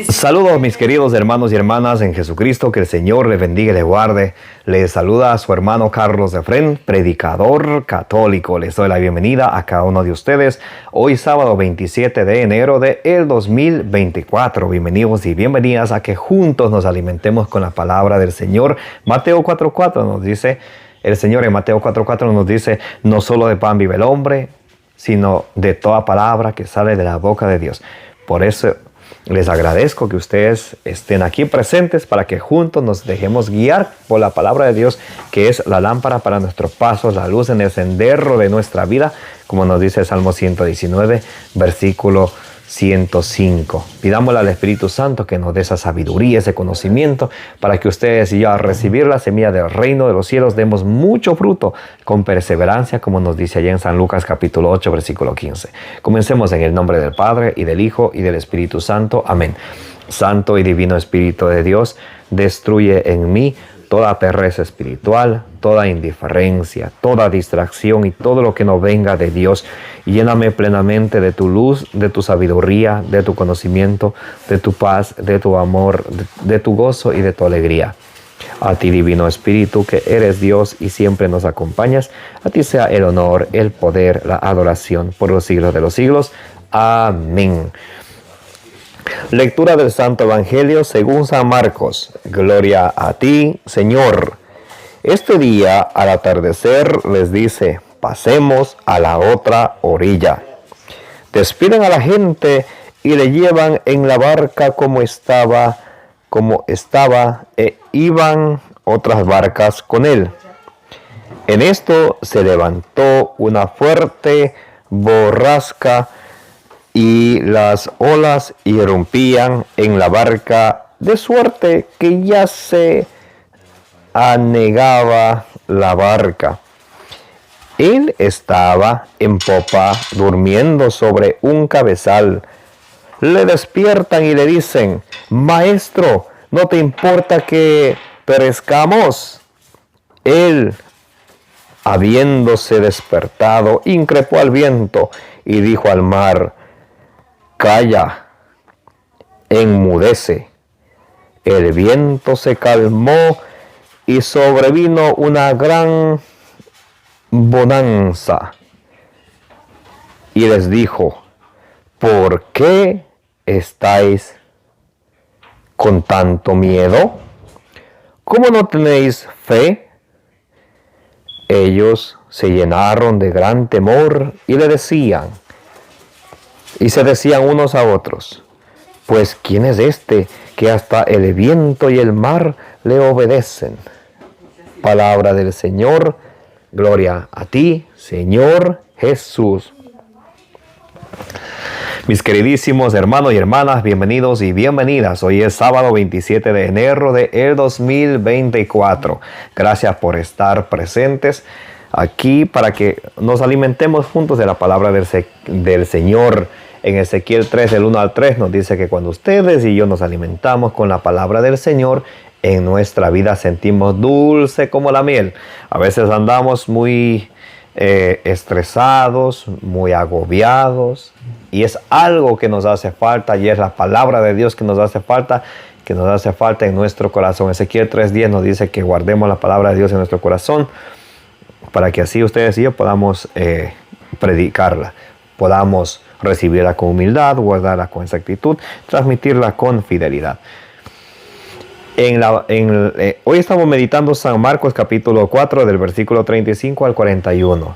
Saludos mis queridos hermanos y hermanas en Jesucristo, que el Señor les bendiga y les guarde. Les saluda a su hermano Carlos Efrén, predicador católico. Les doy la bienvenida a cada uno de ustedes. Hoy sábado 27 de enero del 2024. Bienvenidos y bienvenidas a que juntos nos alimentemos con la palabra del Señor. Mateo 4:4 nos dice, el Señor en Mateo 4:4 nos dice, no solo de pan vive el hombre, sino de toda palabra que sale de la boca de Dios. Por eso les agradezco que ustedes estén aquí presentes para que juntos nos dejemos guiar por la palabra de Dios, que es la lámpara para nuestros pasos, la luz en el sendero de nuestra vida, como nos dice el Salmo 119, versículo 105. Pidámosle al Espíritu Santo que nos dé esa sabiduría, ese conocimiento, para que ustedes y yo, al recibir la semilla del reino de los cielos, demos mucho fruto con perseverancia, como nos dice allá en San Lucas capítulo 8, versículo 15. Comencemos en el nombre del Padre, y del Hijo, y del Espíritu Santo. Amén. Santo y divino Espíritu de Dios, destruye en mí toda pereza espiritual, toda indiferencia, toda distracción y todo lo que no venga de Dios. Lléname plenamente de tu luz, de tu sabiduría, de tu conocimiento, de tu paz, de tu amor, de tu gozo y de tu alegría. A ti, divino Espíritu, que eres Dios y siempre nos acompañas, a ti sea el honor, el poder, la adoración por los siglos de los siglos. Amén. Lectura del Santo Evangelio según San Marcos. Gloria a ti, Señor. Este día, al atardecer, les dice, pasemos a la otra orilla. Despiden a la gente y le llevan en la barca como estaba, e iban otras barcas con él. En esto se levantó una fuerte borrasca y las olas irrumpían en la barca, de suerte que ya se anegaba la barca. Él estaba en popa, durmiendo sobre un cabezal. Le despiertan y le dicen, Maestro, ¿no te importa que perezcamos? Él, habiéndose despertado, increpó al viento y dijo al mar, calla, enmudece. El viento se calmó y sobrevino una gran bonanza. Y les dijo, ¿por qué estáis con tanto miedo? ¿Cómo no tenéis fe? Ellos se llenaron de gran temor y se decían unos a otros, pues ¿quién es este que hasta el viento y el mar le obedecen? Palabra del Señor, gloria a ti, Señor Jesús. Mis queridísimos hermanos y hermanas, bienvenidos y bienvenidas. Hoy es sábado 27 de enero del 2024. Gracias por estar presentes aquí para que nos alimentemos juntos de la palabra del Señor. En Ezequiel 3, del 1 al 3, nos dice que cuando ustedes y yo nos alimentamos con la palabra del Señor, en nuestra vida sentimos dulce como la miel. A veces andamos muy estresados, muy agobiados, y es algo que nos hace falta, y es la palabra de Dios que nos hace falta en nuestro corazón. Ezequiel 3:10 nos dice que guardemos la palabra de Dios en nuestro corazón, para que así ustedes y yo podamos predicarla, podamos recibirla con humildad, guardarla con exactitud, transmitirla con fidelidad. Hoy estamos meditando San Marcos capítulo 4 del versículo 35 al 41.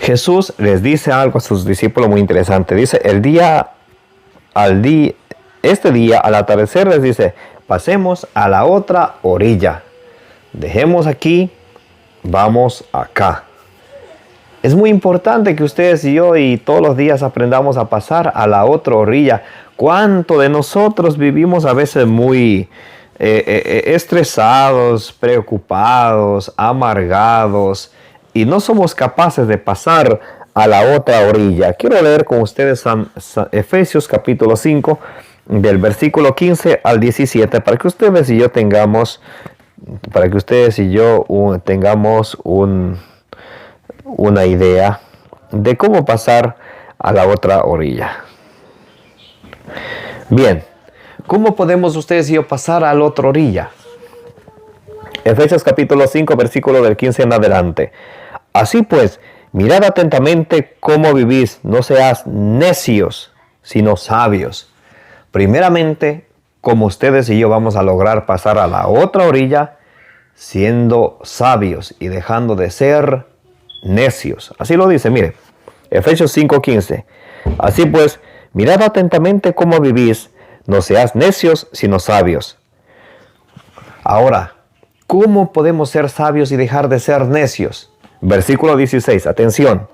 Jesús les dice algo a sus discípulos muy interesante. Dice, este día al atardecer les dice, pasemos a la otra orilla. Dejemos aquí, vamos acá. Es muy importante que ustedes y yo y todos los días aprendamos a pasar a la otra orilla. ¿Cuánto de nosotros vivimos a veces muy estresados, preocupados, amargados, y no somos capaces de pasar a la otra orilla? Quiero leer con ustedes Efesios capítulo 5, del versículo 15 al 17, para que ustedes y yo tengamos una idea de cómo pasar a la otra orilla. Bien, ¿cómo podemos ustedes y yo pasar a la otra orilla? Efesios capítulo 5, versículo del 15 en adelante. Así pues, mirad atentamente cómo vivís, no seas necios, sino sabios. Primeramente, como ustedes y yo vamos a lograr pasar a la otra orilla, siendo sabios y dejando de ser necios. Así lo dice, mire, Efesios 5:15. Así pues, mirad atentamente cómo vivís, no seas necios, sino sabios. Ahora, ¿cómo podemos ser sabios y dejar de ser necios? Versículo 16, atención.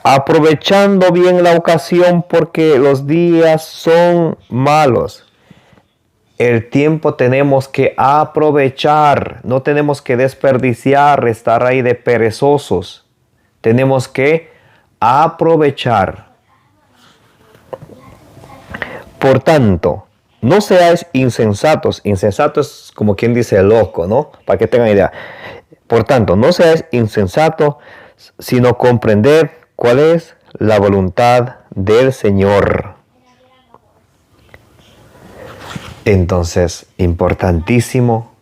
Aprovechando bien la ocasión porque los días son malos. El tiempo tenemos que aprovechar, no tenemos que desperdiciar, estar ahí de perezosos. Tenemos que aprovechar. Por tanto, no seáis insensatos. Insensato es como quien dice loco, ¿no? Para que tengan idea. Por tanto, no seáis insensatos, sino comprended cuál es la voluntad del Señor. Entonces, importantísimo,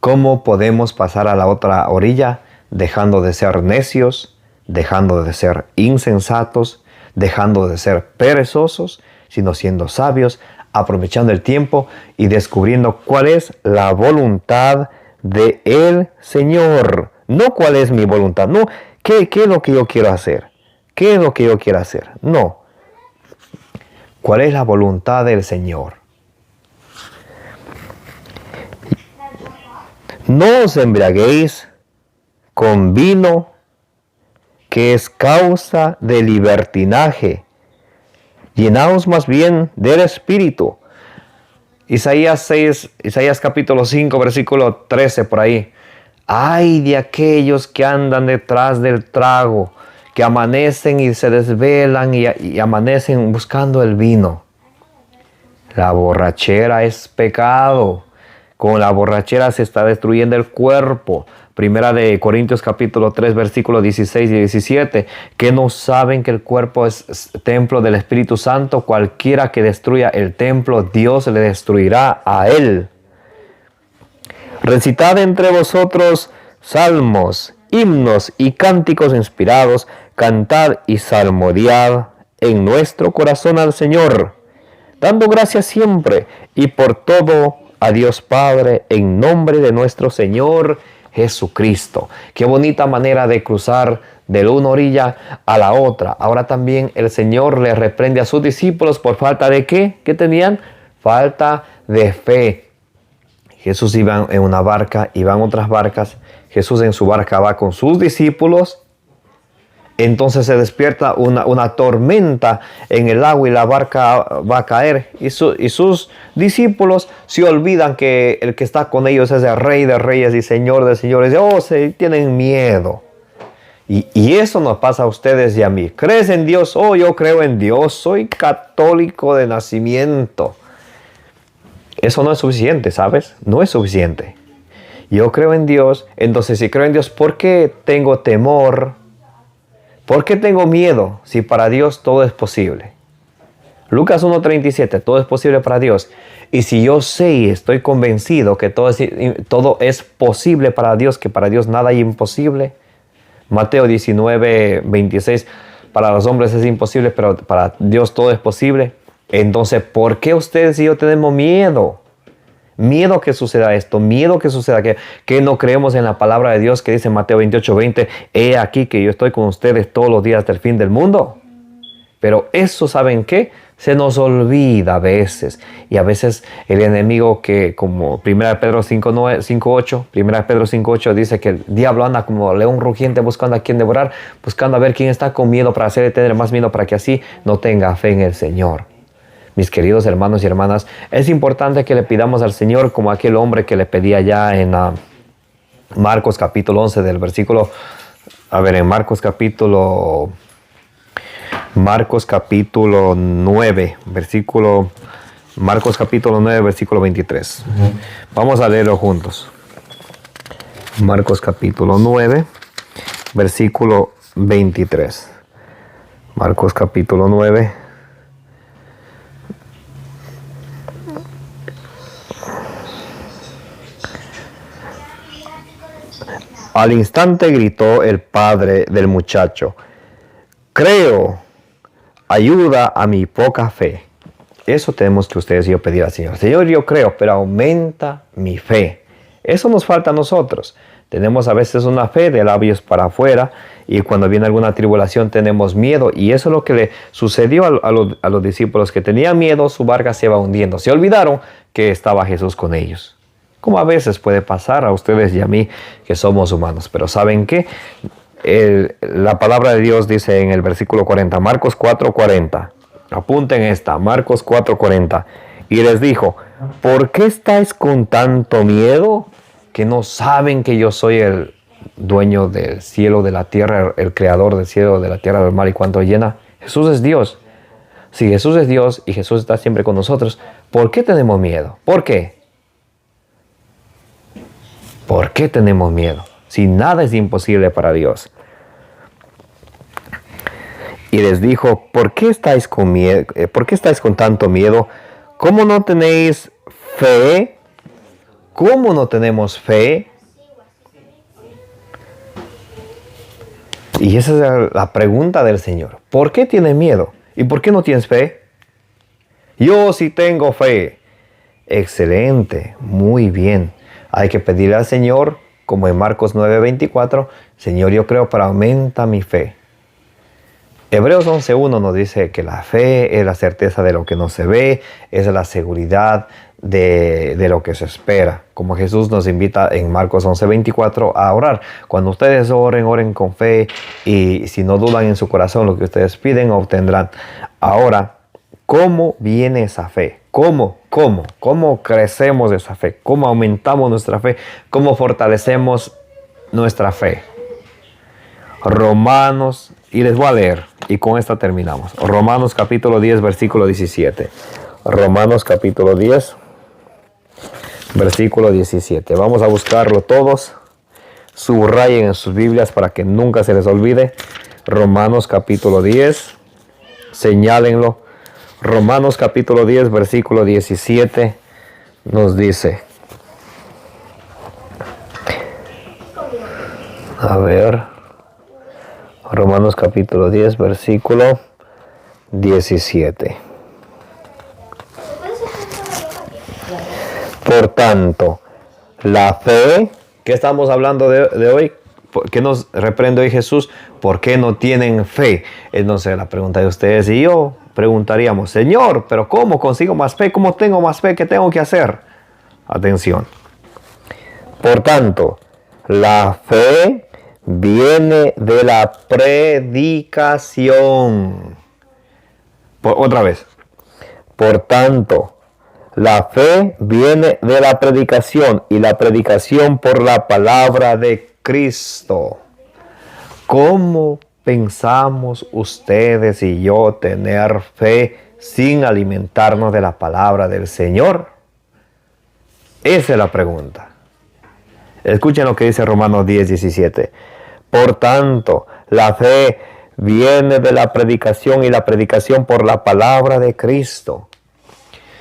¿cómo podemos pasar a la otra orilla? Dejando de ser necios, dejando de ser insensatos, dejando de ser perezosos, sino siendo sabios, aprovechando el tiempo y descubriendo cuál es la voluntad del Señor. No cuál es mi voluntad, no, ¿qué es lo que yo quiero hacer? ¿Qué es lo que yo quiero hacer? No. ¿Cuál es la voluntad del Señor? No os embriaguéis con vino, que es causa de libertinaje. Llenaos más bien del Espíritu. Isaías capítulo 5, versículo 13 por ahí. Ay de aquellos que andan detrás del trago, que amanecen y se desvelan y amanecen buscando el vino. La borrachera es pecado. Con la borrachera se está destruyendo el cuerpo. Primera de Corintios capítulo 3, versículos 16 y 17. Que no saben que el cuerpo es templo del Espíritu Santo. Cualquiera que destruya el templo, Dios le destruirá a él. Recitad entre vosotros salmos, himnos y cánticos inspirados. Cantad y salmodiad en nuestro corazón al Señor, dando gracias siempre y por todo a Dios Padre, en nombre de nuestro Señor Jesucristo. Qué bonita manera de cruzar de una orilla a la otra. Ahora también el Señor le reprende a sus discípulos por falta de ¿qué? ¿Qué tenían? Falta de fe. Jesús iba en una barca, iban otras barcas. Jesús en su barca va con sus discípulos. Entonces se despierta una tormenta en el agua y la barca va a caer. Y sus discípulos se olvidan que el que está con ellos es el Rey de Reyes y Señor de Señores. Se tienen miedo. Y eso nos pasa a ustedes y a mí. ¿Crees en Dios? Yo creo en Dios. Soy católico de nacimiento. Eso no es suficiente, ¿sabes? No es suficiente. Yo creo en Dios. Entonces, si creo en Dios, ¿por qué tengo temor? ¿Por qué tengo miedo si para Dios todo es posible? Lucas 1:37, todo es posible para Dios. Y si yo sé y estoy convencido que todo es posible para Dios, que para Dios nada es imposible. Mateo 19:26, para los hombres es imposible, pero para Dios todo es posible. Entonces, ¿por qué ustedes y yo tenemos miedo? Miedo que suceda esto, miedo que suceda que no creemos en la palabra de Dios que dice en Mateo 28:20, he aquí que yo estoy con ustedes todos los días hasta el fin del mundo. Pero eso, ¿saben qué? Se nos olvida a veces. Y a veces el enemigo que, como 1 Pedro 5:8 dice que el diablo anda como león rugiente buscando a quien devorar, buscando a ver quién está con miedo para hacerle tener más miedo para que así no tenga fe en el Señor. Mis queridos hermanos y hermanas, es importante que le pidamos al Señor como aquel hombre que le pedía ya en Marcos capítulo 11 del versículo, en Marcos capítulo 9, versículo 23. Vamos a leerlo juntos. Marcos capítulo 9, versículo 23. Marcos capítulo 9. Al instante gritó el padre del muchacho: creo, ayuda a mi poca fe. Eso tenemos que ustedes y yo pedir al Señor. Señor, yo creo, pero aumenta mi fe. Eso nos falta a nosotros. Tenemos a veces una fe de labios para afuera, y cuando viene alguna tribulación tenemos miedo, y eso es lo que le sucedió a los discípulos que tenían miedo. Su barca se iba hundiendo. Se olvidaron que estaba Jesús con ellos. Como a veces puede pasar a ustedes y a mí, que somos humanos. Pero ¿saben qué? La palabra de Dios dice en el versículo 40, Marcos 4:40. Apunten esta, Marcos 4:40. Y les dijo: ¿por qué estáis con tanto miedo? Que no saben que yo soy el dueño del cielo, de la tierra, el creador del cielo, de la tierra, del mar y cuanto llena. Jesús es Dios. Si Jesús es Dios y Jesús está siempre con nosotros, ¿por qué tenemos miedo? ¿Por qué? ¿Por qué tenemos miedo? Si nada es imposible para Dios. Y les dijo: ¿por qué estáis con miedo? ¿Por qué estáis con tanto miedo? ¿Cómo no tenéis fe? ¿Cómo no tenemos fe? Y esa es la pregunta del Señor. ¿Por qué tienes miedo? ¿Y por qué no tienes fe? Yo sí tengo fe. Excelente, muy bien. Hay que pedirle al Señor, como en Marcos 9:24, Señor, yo creo, pero aumenta mi fe. Hebreos 11:1 nos dice que la fe es la certeza de lo que no se ve, es la seguridad de lo que se espera. Como Jesús nos invita en Marcos 11:24 a orar. Cuando ustedes oren, oren con fe, y si no dudan en su corazón lo que ustedes piden, obtendrán. Ahora, ¿cómo viene esa fe? ¿Cómo crecemos de esa fe? ¿Cómo aumentamos nuestra fe? ¿Cómo fortalecemos nuestra fe? Romanos, y les voy a leer, y con esta terminamos. Romanos capítulo 10, versículo 17. Romanos capítulo 10, versículo 17. Vamos a buscarlo todos. Subrayen en sus Biblias para que nunca se les olvide. Romanos capítulo 10. Señálenlo. Romanos capítulo 10, versículo 17 nos dice. A ver. Romanos capítulo 10, versículo 17. Por tanto, la fe, ¿qué estamos hablando de hoy? ¿Qué nos reprende hoy Jesús? ¿Por qué no tienen fe? Entonces la pregunta de ustedes y yo preguntaríamos: Señor, ¿pero cómo consigo más fe? ¿Cómo tengo más fe? ¿Qué tengo que hacer? Atención. Por tanto, la fe viene de la predicación. Otra vez. Por tanto, la fe viene de la predicación, y la predicación por la palabra de Cristo. ¿Cómo pensamos ustedes y yo tener fe sin alimentarnos de la palabra del Señor? Esa es la pregunta. Escuchen lo que dice Romanos 10, 17. Por tanto, la fe viene de la predicación, y la predicación por la palabra de Cristo.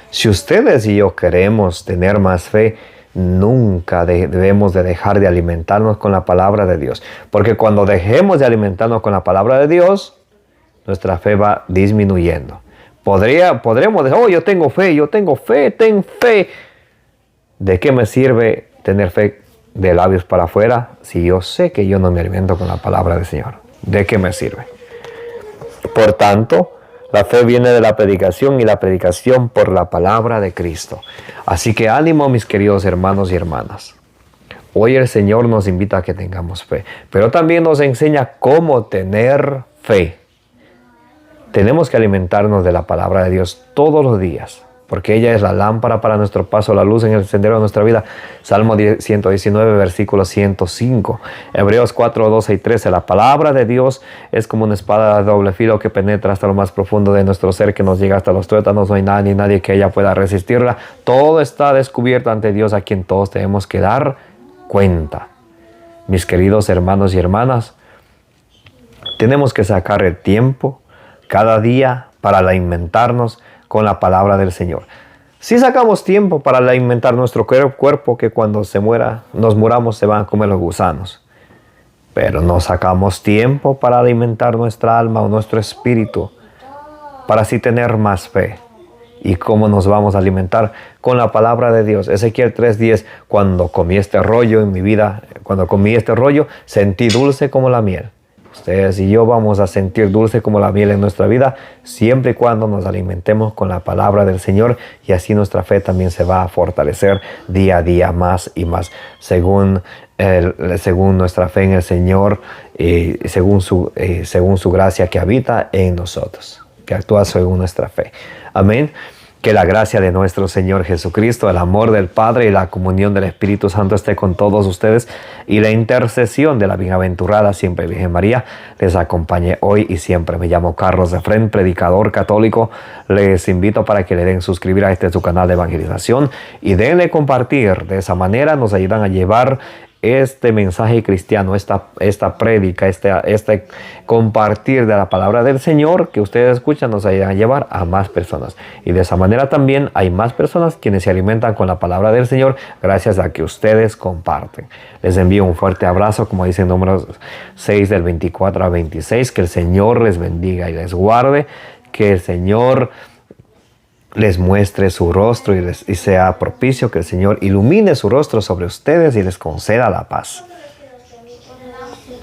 Si ustedes y yo queremos tener más fe, nunca debemos de dejar de alimentarnos con la palabra de Dios. Porque cuando dejemos de alimentarnos con la palabra de Dios, nuestra fe va disminuyendo. Podremos decir: oh, yo tengo fe, ten fe. ¿De qué me sirve tener fe de labios para afuera si yo sé que yo no me alimento con la palabra del Señor? ¿De qué me sirve? Por tanto, la fe viene de la predicación, y la predicación por la palabra de Cristo. Así que ánimo, mis queridos hermanos y hermanas. Hoy el Señor nos invita a que tengamos fe, pero también nos enseña cómo tener fe. Tenemos que alimentarnos de la palabra de Dios todos los días, porque ella es la lámpara para nuestro paso, la luz en el sendero de nuestra vida. Salmo 119, versículo 105. Hebreos 4, 12 y 13. La palabra de Dios es como una espada de doble filo que penetra hasta lo más profundo de nuestro ser, que nos llega hasta los tuétanos. No hay nada ni nadie que ella pueda resistirla. Todo está descubierto ante Dios, a quien todos tenemos que dar cuenta. Mis queridos hermanos y hermanas, tenemos que sacar el tiempo cada día para alimentarnos con la palabra del Señor. Si sacamos tiempo para alimentar nuestro cuerpo, que cuando nos muramos se van a comer los gusanos. pero no sacamos tiempo para alimentar nuestra alma o nuestro espíritu, para así tener más fe. ¿Y cómo nos vamos a alimentar? Con la palabra de Dios. Ezequiel 3:10, cuando comí este rollo en mi vida, cuando comí este rollo, sentí dulce como la miel. Ustedes y yo vamos a sentir dulce como la miel en nuestra vida, siempre y cuando nos alimentemos con la palabra del Señor, y así nuestra fe también se va a fortalecer día a día más y más, según nuestra fe en el Señor, según su gracia que habita en nosotros, que actúa según nuestra fe. Amén. Que la gracia de nuestro Señor Jesucristo, el amor del Padre y la comunión del Espíritu Santo esté con todos ustedes, y la intercesión de la bienaventurada siempre Virgen María les acompañe hoy y siempre. Me llamo Carlos Efrén, predicador católico. Les invito para que le den suscribir a su canal de evangelización y denle compartir. De esa manera nos ayudan a llevar este mensaje cristiano, esta prédica, este compartir de la palabra del Señor que ustedes escuchan, nos ayudan a llevar a más personas. Y de esa manera también hay más personas quienes se alimentan con la palabra del Señor gracias a que ustedes comparten. Les envío un fuerte abrazo, como dice en Números 6 del 24 al 26. Que el Señor les bendiga y les guarde. Que el Señor les muestre su rostro y sea propicio, que el Señor ilumine su rostro sobre ustedes y les conceda la paz.